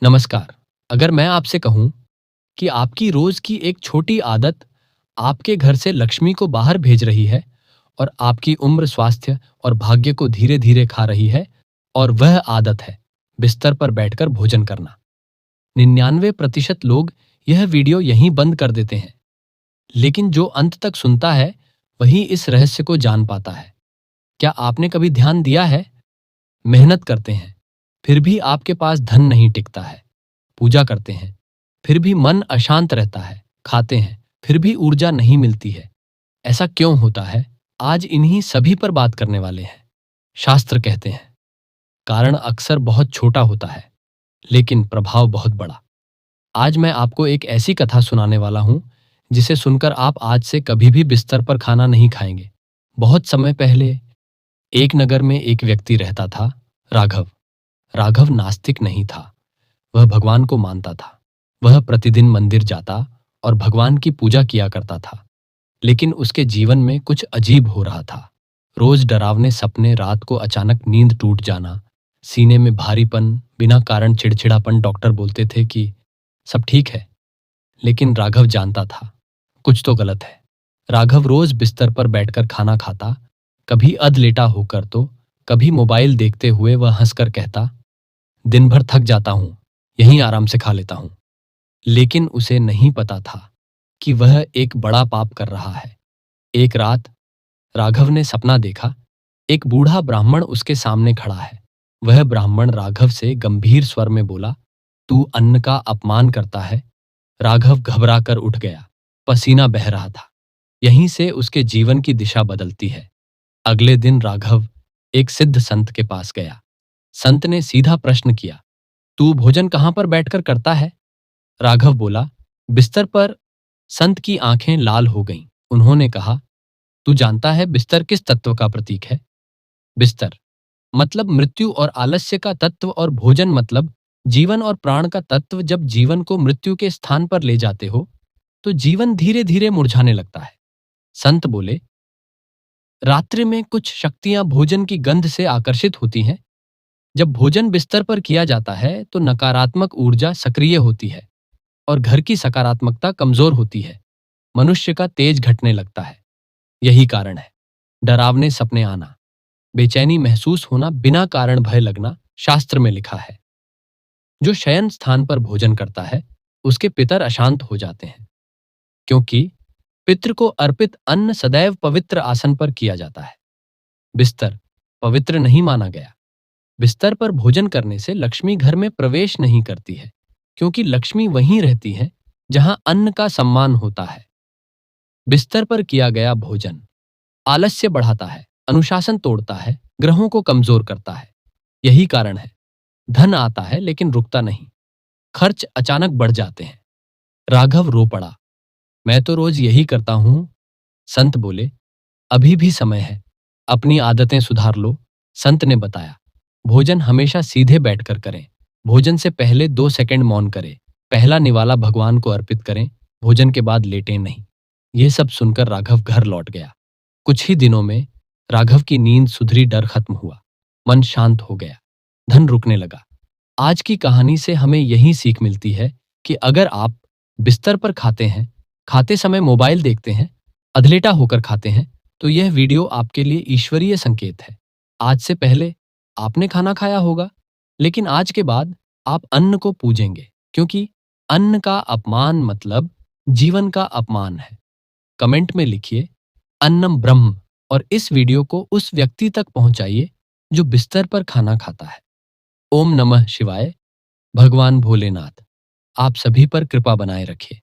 नमस्कार। अगर मैं आपसे कहूं कि आपकी रोज की एक छोटी आदत आपके घर से लक्ष्मी को बाहर भेज रही है और आपकी उम्र, स्वास्थ्य और भाग्य को धीरे धीरे खा रही है, और वह आदत है बिस्तर पर बैठकर भोजन करना। 99% लोग यह वीडियो यहीं बंद कर देते हैं, लेकिन जो अंत तक सुनता है वही इस रहस्य को जान पाता है। क्या आपने कभी ध्यान दिया है, मेहनत करते हैं फिर भी आपके पास धन नहीं टिकता है, पूजा करते हैं फिर भी मन अशांत रहता है, खाते हैं फिर भी ऊर्जा नहीं मिलती है? ऐसा क्यों होता है? आज इन्हीं सभी पर बात करने वाले हैं। शास्त्र कहते हैं कारण अक्सर बहुत छोटा होता है, लेकिन प्रभाव बहुत बड़ा। आज मैं आपको एक ऐसी कथा सुनाने वाला हूं जिसे सुनकर आप आज से कभी भी बिस्तर पर खाना नहीं खाएंगे। बहुत समय पहले एक नगर में एक व्यक्ति रहता था, राघव। राघव नास्तिक नहीं था, वह भगवान को मानता था। वह प्रतिदिन मंदिर जाता और भगवान की पूजा किया करता था, लेकिन उसके जीवन में कुछ अजीब हो रहा था। रोज डरावने सपने, रात को अचानक नींद टूट जाना, सीने में भारीपन, बिना कारण चिड़चिड़ापन। डॉक्टर बोलते थे कि सब ठीक है, लेकिन राघव जानता था कुछ तो गलत है। राघव रोज बिस्तर पर बैठकर खाना खाता, कभी अधलेटा होकर तो कभी मोबाइल देखते हुए। वह हंसकर कहता, दिन भर थक जाता हूं, यहीं आराम से खा लेता हूं। लेकिन उसे नहीं पता था कि वह एक बड़ा पाप कर रहा है। एक रात राघव ने सपना देखा, एक बूढ़ा ब्राह्मण उसके सामने खड़ा है। वह ब्राह्मण राघव से गंभीर स्वर में बोला, तू अन्न का अपमान करता है। राघव घबराकर उठ गया, पसीना बह रहा था। यहीं से उसके जीवन की दिशा बदलती है। अगले दिन राघव एक सिद्ध संत के पास गया। संत ने सीधा प्रश्न किया, तू भोजन कहां पर बैठकर करता है? राघव बोला, बिस्तर पर। संत की आंखें लाल हो गईं। उन्होंने कहा, तू जानता है बिस्तर किस तत्व का प्रतीक है? बिस्तर मतलब मृत्यु और आलस्य का तत्व, और भोजन मतलब जीवन और प्राण का तत्व। जब जीवन को मृत्यु के स्थान पर ले जाते हो तो जीवन धीरे धीरे मुरझाने लगता है। संत बोले, रात्रि में कुछ शक्तियां भोजन की गंध से आकर्षित होती हैं। जब भोजन बिस्तर पर किया जाता है तो नकारात्मक ऊर्जा सक्रिय होती है और घर की सकारात्मकता कमजोर होती है। मनुष्य का तेज घटने लगता है। यही कारण है डरावने सपने आना, बेचैनी महसूस होना, बिना कारण भय लगना। शास्त्र में लिखा है, जो शयन स्थान पर भोजन करता है उसके पितर अशांत हो जाते हैं, क्योंकि पितृ को अर्पित अन्न सदैव पवित्र आसन पर किया जाता है। बिस्तर पवित्र नहीं माना गया। बिस्तर पर भोजन करने से लक्ष्मी घर में प्रवेश नहीं करती है, क्योंकि लक्ष्मी वहीं रहती है जहां अन्न का सम्मान होता है। बिस्तर पर किया गया भोजन आलस्य बढ़ाता है, अनुशासन तोड़ता है, ग्रहों को कमजोर करता है। यही कारण है धन आता है लेकिन रुकता नहीं, खर्च अचानक बढ़ जाते हैं। राघव रो पड़ा, मैं तो रोज यही करता हूं। संत बोले, अभी भी समय है, अपनी आदतें सुधार लो। संत ने बताया, भोजन हमेशा सीधे बैठकर करें। भोजन से पहले 2 सेकंड मौन करें। पहला निवाला भगवान को अर्पित करें। भोजन के बाद लेटें नहीं। यह सब सुनकर राघव घर लौट गया। कुछ ही दिनों में राघव की नींद सुधरी, डर खत्म हुआ, मन शांत हो गया, धन रुकने लगा। आज की कहानी से हमें यही सीख मिलती है कि अगर आप बिस्तर पर खाते हैं, खाते समय मोबाइल देखते हैं, अधलेटा होकर खाते हैं, तो यह वीडियो आपके लिए ईश्वरीय संकेत है। आज से पहले आपने खाना खाया होगा, लेकिन आज के बाद आप अन्न को पूजेंगे, क्योंकि अन्न का अपमान मतलब जीवन का अपमान है। कमेंट में लिखिए अन्नम ब्रह्म, और इस वीडियो को उस व्यक्ति तक पहुंचाइए जो बिस्तर पर खाना खाता है। ओम नमः शिवाय। भगवान भोलेनाथ आप सभी पर कृपा बनाए रखे।